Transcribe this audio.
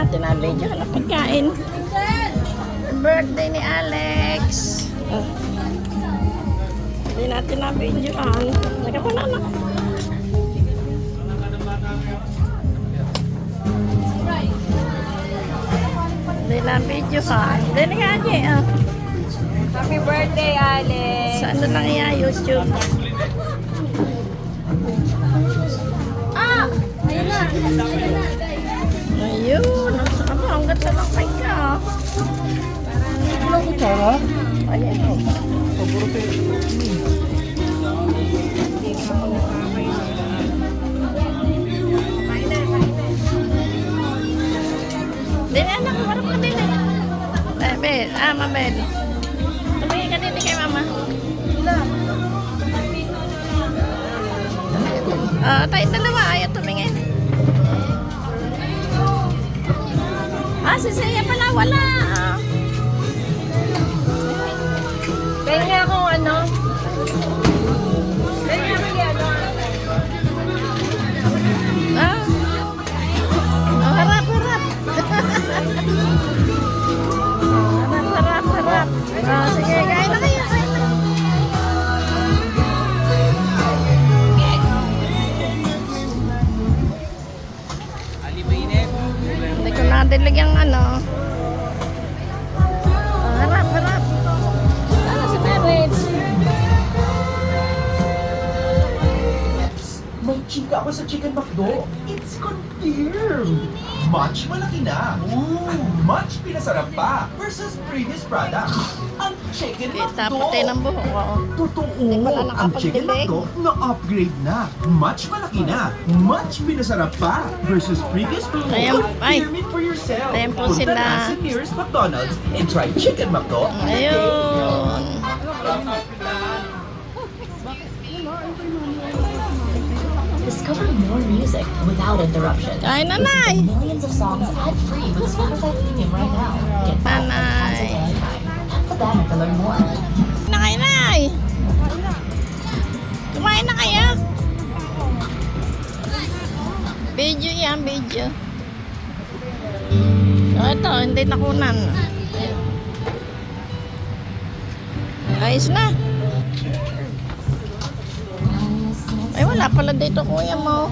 natin ang video na pagkain. Birthday ni Alex. Hindi natin ang video. Nagkapuna na. Hindi na video ka. Hindi na nga niya. Happy birthday, Alex! Saan na lang iya? YouTube. Ayun na! Ayun. Ang ganda ng kanya. Walang kutsara? Ayun. Dili anak, marap ka din eh. Bel. Mabel. Tumingin ka din kay mama. Tayo dalawa. Ayaw tumingin. Si Saya pala wala. Pengi akong ano? Pengi akong ano? Harap. Harap. Sige, kain na kayo. Hindi ko nadilig yung ano. Harap. Si Merit. May chika ako sa Chicken McDo. It's confirmed. Much malaki na. At much pinasarap pa versus previous product. Ang Chicken Kita McDo. pati ng buhok ko. Totoo. Hindi pala Ang Chicken nakapagdilig. McDo na-upgrade na. Much malaki na. Much pinasarap pa versus previous product. Confirm it for yourself. Ayan po Punta sila. na sa nearest McDonald's and try Chicken McDo. Ayun. Discover more music without interruption. Kain na, Listen Nay. to millions of songs ad-free with Spotify Premium right now. Get Nanay. anytime. Tap the banner to learn more. Na kayo, Nay. Kumain na kayo. Video yan, video. Ito, hindi nakunan. Ayos na. Ay, wala pala dito, kuya mo.